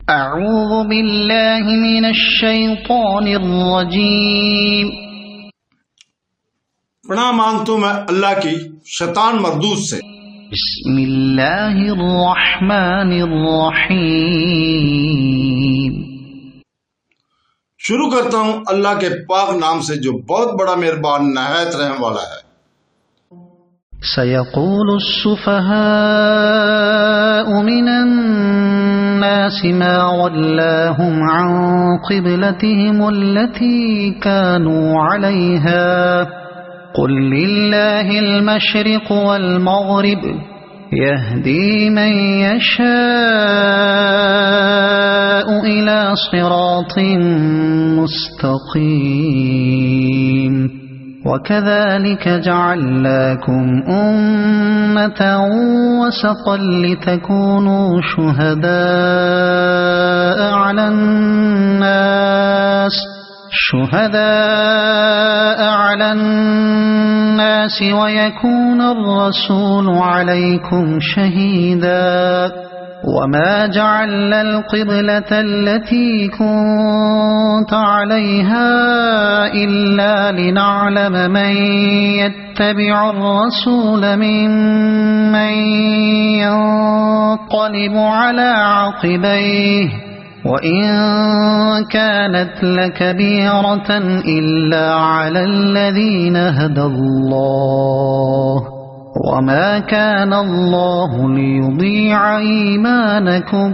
اعوذ باللہ من الشیطان الرجیم۔ پناہ مانگتا ہوں میں اللہ کی شیطان مردود سے۔ بسم اللہ الرحمن الرحیم۔ شروع کرتا ہوں اللہ کے پاک نام سے جو بہت بڑا مہربان نہایت رحم والا ہے۔ سيقول السفهاء من الناس ما ولاهم عن قبلتهم التي كانوا عليها قل لله المشرق والمغرب يهدي من يشاء إلى صراط مستقيم وَكَذَلِكَ جَعَلْنَاكُمْ أُمَّةً وَسَطًا لِتَكُونُوا شُهَدَاءَ عَلَى النَّاسِ وَيَكُونَ الرَّسُولُ عَلَيْكُمْ شَهِيدًا وَمَا جَعَلْنَا الْقِبْلَةَ الَّتِي كُنتَ عَلَيْهَا إِلَّا لِنَعْلَمَ مَن يَتَّبِعُ الرَّسُولَ مِمَّن يَنقَلِبُ عَلَى عَقِبَيْهِ وَإِن كَانَتْ لَكَبِيرَةً إِلَّا عَلَى الَّذِينَ هَدَى اللَّهُ وَمَا كَانَ اللَّهُ لِيُضِيعَ إِيمَانَكُمْ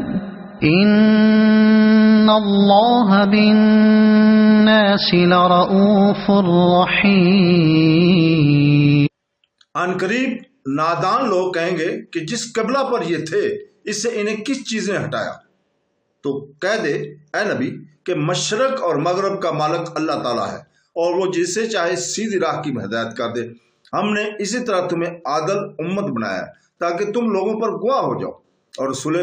إِنَّ اللَّهَ بِالنَّاسِ لَرَءُوفٌ رَحِيمٌ۔ ان قریب نادان لوگ کہیں گے کہ جس قبلہ پر یہ تھے اس سے انہیں کس چیز نے ہٹایا؟ تو کہہ دے اے نبی کہ مشرق اور مغرب کا مالک اللہ تعالیٰ ہے اور وہ جسے چاہے سیدھی راہ کی ہدایت کر دے۔ ہم نے اسی طرح تمہیں عادل امت بنایا تاکہ تم لوگوں پر گواہ ہو جاؤ اور رسول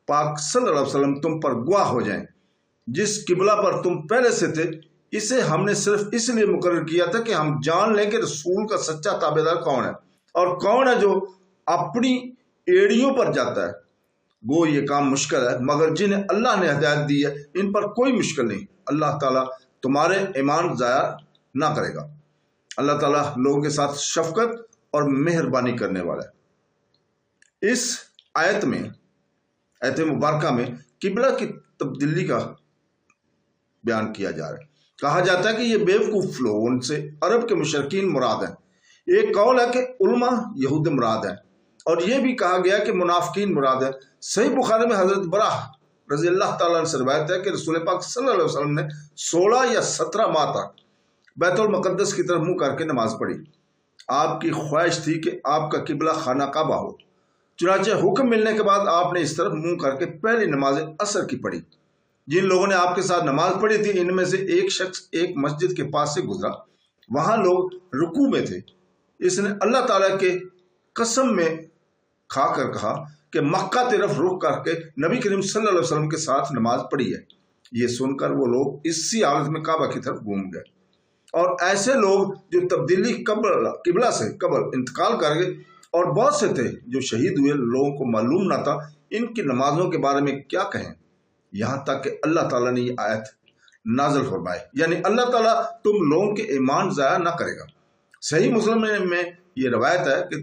پاک صلی اللہ علیہ وسلم تم پر گواہ ہو جائیں۔ جس قبلہ پر تم پہلے سے تھے اسے ہم نے صرف اس لیے مقرر کیا تھا کہ ہم جان لیں کہ رسول کا سچا تابعدار کون ہے اور کون ہے جو اپنی ایڑیوں پر جاتا ہے۔ وہ یہ کام مشکل ہے مگر جنہیں اللہ نے ہدایت دی ہے ان پر کوئی مشکل نہیں۔ اللہ تعالیٰ تمہارے ایمان ضائع نہ کرے گا۔ اللہ تعالیٰ لوگوں کے ساتھ شفقت اور مہربانی کرنے والا ہے۔ اس آیت مبارکہ میں قبلہ کی تبدیلی کا بیان کیا جا رہا ہے۔ کہا جاتا ہے کہ یہ بیوقوف لوگ ان سے عرب کے مشرکین مراد ہیں۔ ایک قول ہے کہ علماء یہود مراد ہیں اور یہ بھی کہا گیا کہ منافقین مراد ہیں۔ صحیح بخاری میں حضرت براہ رضی اللہ تعالیٰ عنہ سے روایت ہے کہ رسول پاک صلی اللہ علیہ وسلم نے 16 یا 17 ماہ تک بیت المقدس کی طرف منہ کر کے نماز پڑھی۔ آپ کی خواہش تھی کہ آپ کا قبلہ خانہ کعبہ ہو، چنانچہ حکم ملنے کے بعد آپ نے اس طرف منہ کر کے پہلی نماز عصر کی پڑھی۔ جن لوگوں نے آپ کے ساتھ نماز پڑھی تھی ان میں سے ایک شخص ایک مسجد کے پاس سے گزرا، وہاں لوگ رکوع میں تھے۔ اس نے اللہ تعالیٰ کے قسم میں کھا کر کہا کہ مکہ طرف رخ کر کے نبی کریم صلی اللہ علیہ وسلم کے ساتھ نماز پڑھی ہے۔ یہ سن کر وہ لوگ اسی حالت میں کعبہ کی طرف گھوم گئے۔ اور ایسے لوگ جو تبدیلی قبلہ سے قبل انتقال کر گئے اور بہت سے تھے جو شہید ہوئے، لوگوں کو معلوم نہ تھا ان کی نمازوں کے بارے میں کیا کہیں، یہاں تک کہ اللہ تعالیٰ نے یہ آیت نازل فرمائے، یعنی اللہ تعالیٰ تم لوگوں کے ایمان ضائع نہ کرے گا۔ صحیح مسلم میں یہ روایت ہے کہ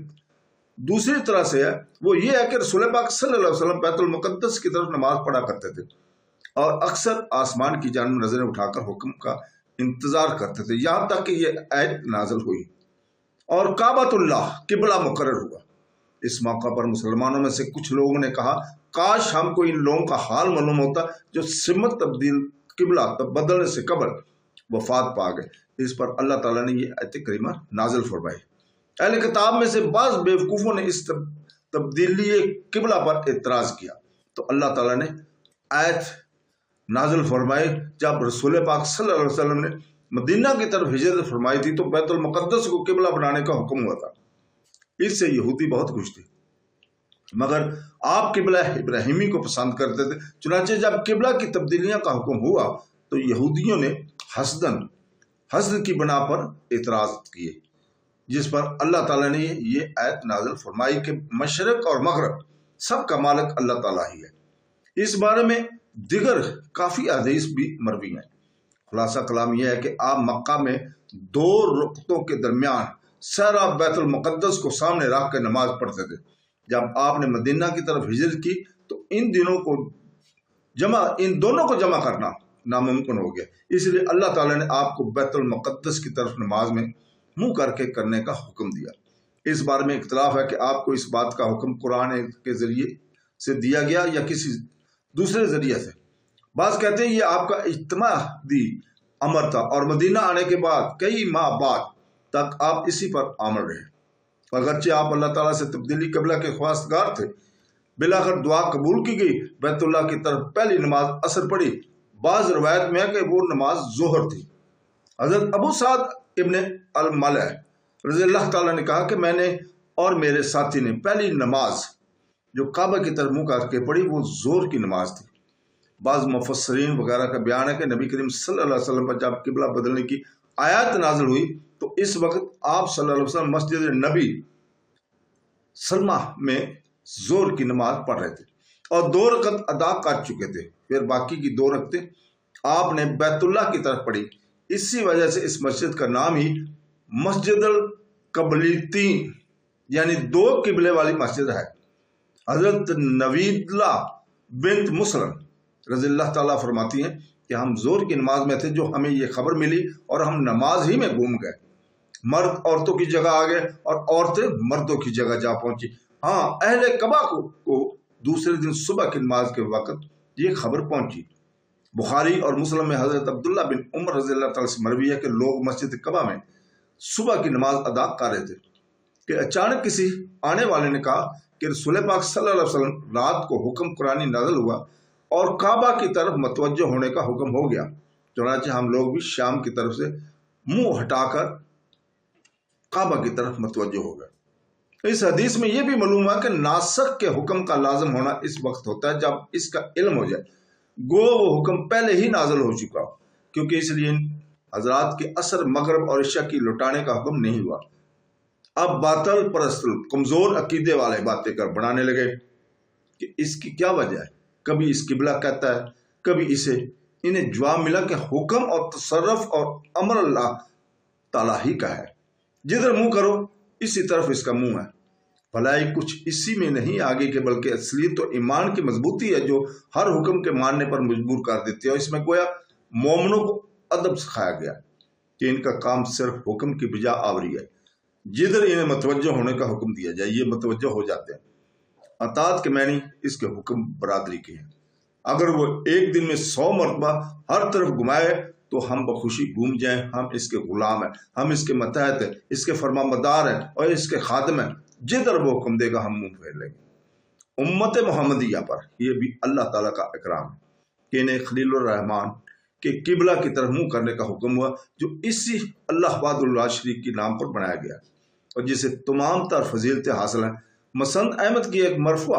دوسری طرح سے ہے، وہ یہ ہے کہ رسول پاک صلی اللہ علیہ وسلم بیت المقدس کی طرف نماز پڑھا کرتے تھے اور اکثر آسمان کی جانب نظریں اٹھا کر حکم کا انتظار کرتے تھے، یہاں تک کہ یہ آیت نازل ہوئی اور کعبۃ اللہ قبلہ مقرر ہوا۔ اس موقع پر مسلمانوں میں سے کچھ لوگوں نے کہا کاش ہم کو ان لوگوں کا حال معلوم ہوتا جو سمت قبلہ بدلنے سے قبل وفات پا گئے۔ اس پر اللہ تعالیٰ نے یہ آیت کریمہ نازل فرمائی۔ اہل کتاب میں سے بعض بیوقوفوں نے اس تبدیلی قبلہ پر اعتراض کیا تو اللہ تعالیٰ نے آیت نازل فرمائی۔ جب رسول پاک صلی اللہ علیہ وسلم نے مدینہ کی طرف ہجرت فرمائی تھی تو بیت المقدس کو قبلہ بنانے کا حکم ہوا تھا۔ اس سے یہودی بہت خوش تھے مگر آپ قبلہ ابراہیمی کو پسند کرتے تھے، چنانچہ جب قبلہ کی تبدیلیاں کا حکم ہوا تو یہودیوں نے حسد کی بنا پر اعتراض کیے، جس پر اللہ تعالیٰ نے یہ آیت نازل فرمائی کہ مشرق اور مغرب سب کا مالک اللہ تعالیٰ ہی ہے۔ اس بارے میں دیگر کافی احادیث بھی مروی ہیں۔ خلاصہ کلام یہ ہے کہ آپ مکہ میں 2 رکعتوں کے درمیان صحرا بیت المقدس کو سامنے رکھ کے نماز پڑھتے تھے۔ جب آپ نے مدینہ کی طرف ہجرت کی تو ان دونوں کو جمع کرنا ناممکن ہو گیا، اس لیے اللہ تعالیٰ نے آپ کو بیت المقدس کی طرف نماز میں منہ کر کے کرنے کا حکم دیا۔ اس بارے میں اختلاف ہے کہ آپ کو اس بات کا حکم قرآن کے ذریعے سے دیا گیا یا کسی دوسرے ذریعے سے۔ بعض کہتے ہیں یہ آپ کا اجتماعی امر تھا اور مدینہ آنے کے بعد کئی ماہ بعد تک آپ اسی پر عمل رہے۔ اگرچہ آپ اللہ تعالیٰ سے تبدیلی قبلہ کے خواستگار تھے، بالآخر دعا قبول کی گئی، بیت اللہ کی طرف پہلی نماز عصر پڑھی۔ بعض روایت میں ہے کہ وہ نماز ظہر تھی۔ حضرت ابو سعد ابن الملہ رضی اللہ تعالیٰ نے کہا کہ میں نے اور میرے ساتھی نے پہلی نماز جو کعبہ کی طرف منہ کر کے پڑھی وہ ظہر کی نماز تھی۔ بعض مفسرین وغیرہ کا بیان ہے کہ نبی کریم صلی اللہ علیہ وسلم پر جب قبلہ بدلنے کی آیات نازل ہوئی تو اس وقت آپ صلی اللہ علیہ وسلم مسجد نبی سلمہ میں ظہر کی نماز پڑھ رہے تھے اور 2 رکعت ادا کر چکے تھے، پھر باقی کی 2 رکعتیں آپ نے بیت اللہ کی طرف پڑھی۔ اسی وجہ سے اس مسجد کا نام ہی مسجد القبلتین یعنی 2 قبلے والی مسجد ہے۔ حضرت نویدلہ بنت مسلم رضی اللہ تعالیٰ فرماتی ہیں کہ ہم ظہر کی نماز میں تھے جو ہمیں یہ خبر ملی اور ہم نماز ہی میں گم گئے۔ مرد عورتوں کی جگہ آ گئے اور عورتیں مردوں کی جگہ جا پہنچی۔ ہاں، اہل کعبہ کو دوسرے دن صبح کی نماز کے وقت یہ خبر پہنچی۔ بخاری اور مسلم میں حضرت عبداللہ بن عمر رضی اللہ تعالیٰ سے مروی ہے کہ لوگ مسجد کعبہ میں صبح کی نماز ادا کر رہے تھے کہ اچانک کسی آنے والے نے کہا کہ رسول پاک صلی اللہ علیہ وسلم رات کو حکم قرآنی نازل ہوا اور کعبہ کی طرف متوجہ ہونے کا حکم ہو گیا، چنانچہ ہم لوگ بھی شام کی طرف سے منہ ہٹا کر کعبہ کی طرف متوجہ ہو گئے۔ اس حدیث میں یہ بھی معلوم ہوا کہ ناسخ کے حکم کا لازم ہونا اس وقت ہوتا ہے جب اس کا علم ہو جائے، گو وہ حکم پہلے ہی نازل ہو چکا ہو، کیونکہ اس لیے حضرات کے عصر مغرب اور عشاء کی لٹانے کا حکم نہیں ہوا۔ اب باطل پرست کمزور عقیدے والے باتیں کر بڑھانے لگے کہ اس کی کیا وجہ ہے، کبھی اس قبلہ کہتا ہے کبھی اسے۔ انہیں جواب ملا کہ حکم اور تصرف اور امر اللہ تعالیٰ ہی کا ہے، جدھر منہ کرو اسی طرف اس کا منہ ہے۔ بھلائی کچھ اسی میں نہیں آگے کہ بلکہ اصلیت تو ایمان کی مضبوطی ہے جو ہر حکم کے ماننے پر مجبور کر دیتی ہے، اور اس میں گویا مومنوں کو ادب سکھایا گیا کہ ان کا کام صرف حکم کی بجا آوری ہے، جدھر انہیں متوجہ ہونے کا حکم دیا جائے یہ متوجہ ہو جاتے ہیں۔ اطاعت کے معنی اس کے حکم برادری کے ہیں۔ اگر وہ ایک دن میں 100 مرتبہ ہر طرف گھمائے تو ہم بخوشی گھوم جائیں، ہم اس کے غلام ہیں، ہم اس کے متحد ہیں، اس کے فرما مدار ہیں اور اس کے خادم ہیں، جدھر وہ حکم دے گا ہم منہ پھیر لیں گے۔ امت محمدیہ پر یہ بھی اللہ تعالیٰ کا اکرام ہے کہ انہیں خلیل الرحمان کے قبلہ کی طرف منہ کرنے کا حکم ہوا جو اسی اللہ وحدہ لا شریک کے نام پر بنایا گیا اور جسے تمام تر فضیلتیں حاصل ہیں۔ مسند احمد کی ایک مرفوع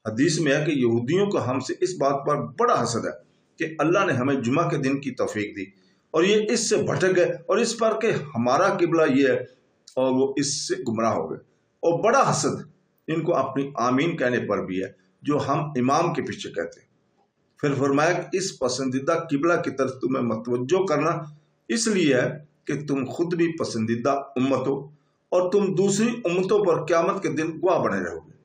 حدیث میں ہے کہ یہودیوں کو ہم سے اس بات پر بڑا حسد ہے کہ اللہ نے ہمیں جمعہ کے دن کی توفیق دی اور یہ اس سے بھٹک گئے، اور اس پر کہ ہمارا قبلہ یہ ہے اور وہ اس سے گمراہ ہو گئے، اور بڑا حسد ان کو اپنی آمین کہنے پر بھی ہے جو ہم امام کے پیچھے کہتے ہیں۔ پھر فرمایا کہ اس پسندیدہ قبلہ کی طرف تمہیں متوجہ کرنا اس لیے ہے کہ تم خود بھی پسندیدہ امت ہو اور تم دوسری امتوں پر قیامت کے دن گواہ بنے رہو گے،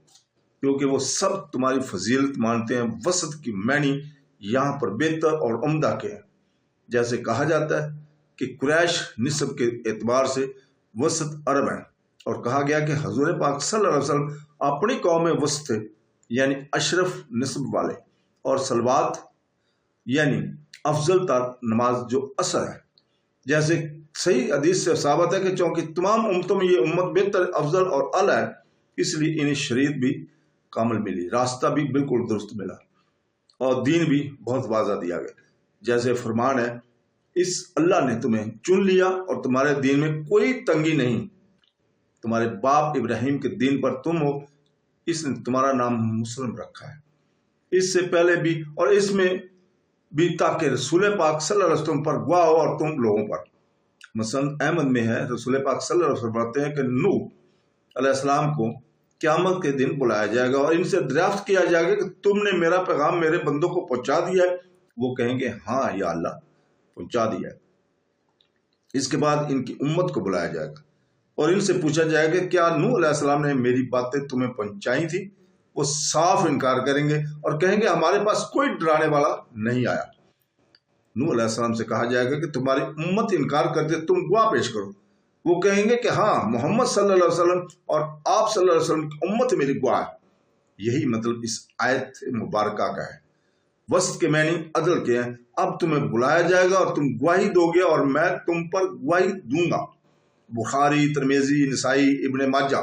کیونکہ وہ سب تمہاری فضیلت مانتے ہیں۔ وسط کی معنی یہاں پر بہتر اور عمدہ کے ہیں، جیسے کہا جاتا ہے کہ قریش نسب کے اعتبار سے وسط عرب ہیں، اور کہا گیا کہ حضور پاک صلی اللہ علیہ وسلم اپنی قوم میں وسط تھے یعنی اشرف نسب والے، اور صلوات یعنی افضل تر نماز جو عصر ہے، جیسے صحیح حدیث سے ثابت ہے کہ چونکہ تمام امتوں میں یہ امت بہتر افضل اور اعلیٰ ہے، اس لیے انہیں شریعت بھی کامل ملی، راستہ بھی بالکل درست ملا اور دین بھی بہت واضح دیا گیا۔ جیسے فرمان ہے، اس اللہ نے تمہیں چن لیا اور تمہارے دین میں کوئی تنگی نہیں، تمہارے باپ ابراہیم کے دین پر تم ہو، اس نے تمہارا نام مسلم رکھا ہے، اس سے پہلے بھی اور اس میں بھی، تاکہ رسول پاک صلی اللہ علیہ وسلم پر گواہ ہو اور تم لوگوں پر۔ مسند احمد میں ہے، رسول پاک صلی اللہ علیہ وسلم فرماتے ہیں کہ نوح علیہ السلام کو قیامت کے دن بلایا جائے گا اور ان سے دریافت کیا جائے گا کہ تم نے میرا پیغام میرے بندوں کو پہنچا دیا ہے؟ وہ کہیں گے ہاں یا اللہ پہنچا دیا ہے۔ اس کے بعد ان کی امت کو بلایا جائے گا اور ان سے پوچھا جائے گا کیا نوح علیہ السلام نے میری باتیں تمہیں پہنچائی تھی؟ وہ صاف انکار کریں گے اور کہیں گے ہمارے پاس کوئی ڈرانے والا نہیں آیا۔ نوح علیہ السلام سے کہا جائے گا کہ تمہاری امت انکار کرتے، تم گواہ پیش کرو۔ وہ کہیں گے کہ ہاں محمد صلی اللہ علیہ وسلم اور آپ صلی اللہ علیہ وسلم کی امت میری گواہ ہے۔ یہی مطلب اس آیت مبارکہ کا ہے۔ وسط کے معنی عدل کے ہیں۔ اب تمہیں بلایا جائے گا اور تم گواہی دو گے اور میں تم پر گواہی دوں گا۔ بخاری، ترمذی، نسائی، ابن ماجہ۔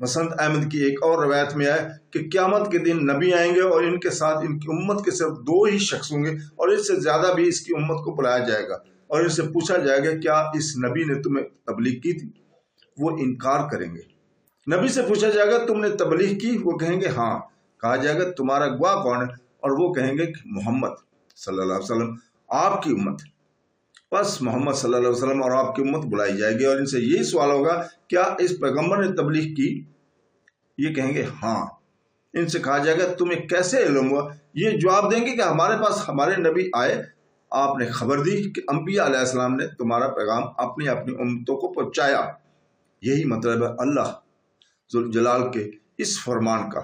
مسند احمد کی ایک اور روایت میں ہے کہ قیامت کے دن نبی آئیں گے اور ان کے ساتھ ان کی امت کے صرف 2 ہی شخص ہوں گے اور اس سے زیادہ بھی اس کی امت کو بلایا جائے گا اور ان سے پوچھا جائے گا کیا اس نبی نے تمہیں تبلیغ کی تھی؟ وہ انکار کریں گے۔ نبی سے پوچھا جائے گا تم نے تبلیغ کی؟ وہ کہیں گے ہاں۔ کہا جائے گا تمہارا گواہ کون ہے؟ اور وہ کہیں گے کہ محمد صلی اللہ علیہ وسلم، آپ کی امت۔ بس محمد صلی اللہ علیہ وسلم اور آپ کی امت بلائی جائے گی اور ان سے یہی سوال ہوگا کیا اس پیغمبر نے تبلیغ کی؟ یہ کہیں گے ہاں۔ ان سے کہا جائے گا تمہیں کیسے علم ہوا؟ یہ جواب دیں گے کہ ہمارے پاس ہمارے نبی آئے، آپ نے خبر دی کہ انبیاء علیہ السلام نے تمہارا پیغام اپنی اپنی امتوں کو پہنچایا۔ یہی مطلب ہے اللہ ذوالجلال کے اس فرمان کا۔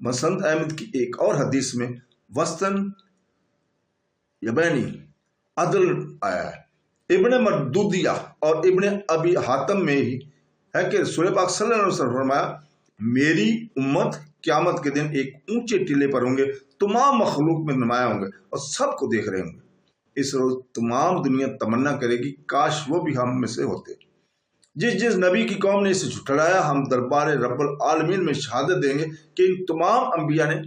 مسند احمد کی ایک اور حدیث میں وسطن یبینی عدل آیا ہے۔ ابن مردودیہ اور ابن ابی حاتم میں ہی ہے کہ رسول پاک صلی اللہ علیہ وسلم فرمایا میری امت قیامت کے دن ایک اونچے ٹیلے پر ہوں گے، تمام مخلوق میں نمایاں ہوں گے اور سب کو دیکھ رہے ہوں گے۔ اس روز تمام دنیا تمنا کرے گی کاش وہ بھی ہم میں سے ہوتے۔ جس نبی کی قوم نے اسے جھٹلایا ہم دربار رب العالمین میں شہادت دیں گے کہ ان تمام انبیاء نے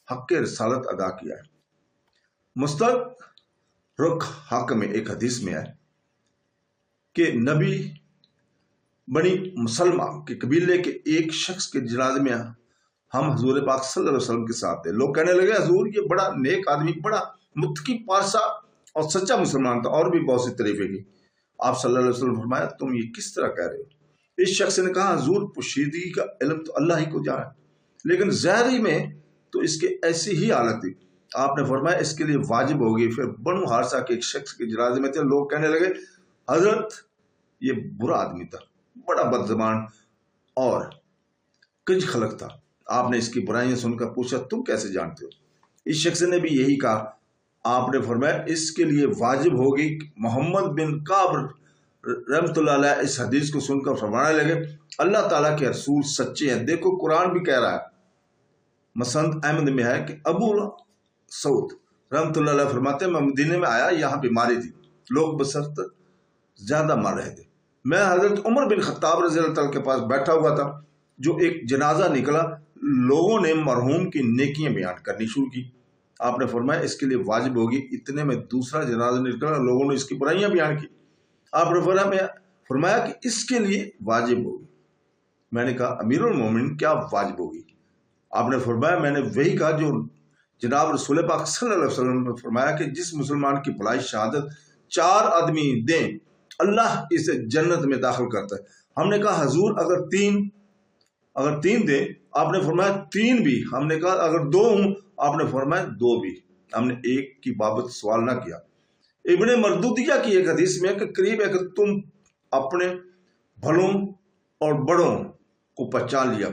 حق رسالت ادا کیا ہے۔ مستدرک حاکم میں ایک حدیث میں ہے کہ نبی بنی مسلمہ کے قبیلے کے ایک شخص کے جنازے میں ہم حضور پاک صلی اللہ علیہ وسلم کے ساتھ تھے۔ لوگ کہنے لگے حضور یہ بڑا نیک آدمی، بڑا متقی پارسا اور سچا مسلمان تھا، اور بھی بہت سی تعریفیں کی۔ آپ صلی اللہ علیہ وسلم فرمایا تم یہ کس طرح کہہ رہے ہو؟ اس شخص نے کہا حضور پوشیدگی کا علم تو اللہ ہی کو جانا، لیکن ظاہری میں تو اس کے ایسی ہی حالت تھی۔ آپ نے فرمایا اس کے لیے واجب ہوگی۔ پھر بنو حارثہ کے ایک شخص کے جنازے میں تھے، لوگ کہنے لگے حضرت یہ برا آدمی تھا، بڑا بد زبان اور کنج خلق تھا۔ آپ نے اس کی برائیاں سن کر پوچھا تم کیسے جانتے ہو؟ اس شخص نے بھی یہی کہا۔ آپ نے فرمایا اس کے لیے واجب ہوگی۔ محمد بن کعب رحمۃ اللہ علیہ اس حدیث کو سن کر فرمانے لگے اللہ تعالیٰ کے رسول سچے ہیں، دیکھو قرآن بھی کہہ رہا ہے۔ مسند احمد میں ہے کہ ابو سعود رحمۃ اللہ علیہ فرماتے ہیں میں مدینے میں آیا، یہاں بیماری تھی، لوگ بسرت زیادہ مر رہے تھے۔ میں حضرت عمر بن خطاب رضی اللہ تعالیٰ کے پاس بیٹھا ہوا تھا، جو ایک جنازہ نکلا، لوگوں نے مرحوم کی نیکیاں بیان کرنی شروع کی۔ آپ نے فرمایا اس کے لیے واجب ہوگی۔ اتنے میں دوسرا جنازہ نکلا، لوگوں نے اس کی برائیاں بیان کی۔ آپ نے فرمایا کہ اس کے لیے واجب ہوگی۔ میں نے کہا امیر المومنین کیا واجب ہوگی؟ آپ نے فرمایا میں نے وہی کہا جو جناب رسول پاک صلی اللہ علیہ وسلم نے فرمایا کہ جس مسلمان کی بھلائی شہادت 4 آدمی دیں اللہ اسے جنت میں داخل کرتا ہے۔ ہم نے کہا حضور اگر تین دیں؟ آپ نے فرمایا 3 بھی۔ ہم نے کہا اگر 2 ہوں؟ آپ نے فرمایا 2 بھی۔ ہم نے ایک کی بابت سوال نہ کیا۔ ابن مردودیہ کی ایک حدیث میں کہ قریب ہے کہ تم اپنے بھلوں اور بڑوں کو پہچان لیا۔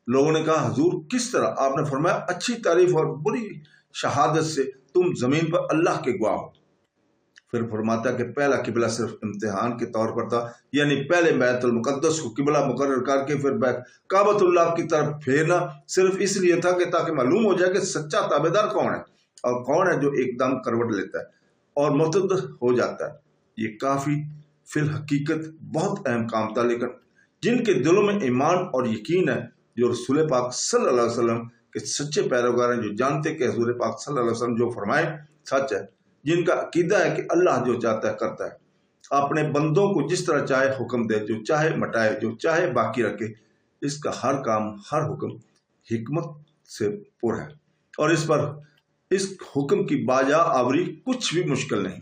لوگوں نے کہا حضور کس طرح؟ آپ نے فرمایا اچھی تعریف اور بری شہادت سے تم زمین پر اللہ کے گواہ ہو۔ پھر فرماتا کہ پہلا قبلہ صرف امتحان کے طور پر تھا، یعنی پہلے بیت المقدس کو قبلہ مقرر کر کے پھر کعبۃ اللہ کی طرف پھیرنا صرف اس لیے تھا کہ تاکہ معلوم ہو جائے کہ سچا تابعدار کون ہے اور کون ہے جو ایک دم کروٹ لیتا ہے اور مرتد ہو جاتا ہے۔ یہ کافی فی الحقیقت بہت اہم کام تھا، لیکن جن کے دلوں میں ایمان اور یقین ہے، جو رسول پاک صلی اللہ علیہ وسلم کے سچے پیروکار ہیں، جو جانتے کہ حضور پاک صلی اللہ علیہ وسلم جو فرمائے سچ ہے، جن کا عقیدہ ہے کہ اللہ جو چاہتا ہے کرتا ہے، اپنے بندوں کو جس طرح چاہے حکم دے، جو چاہے مٹائے، جو چاہے باقی رکھے، اس کا ہر کام ہر حکم حکمت سے پر ہے اور اس حکم کی باجا آوری کچھ بھی مشکل نہیں۔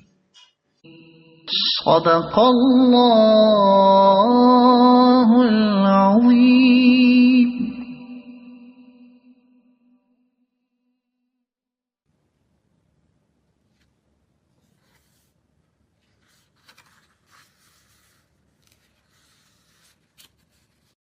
صدق اللہ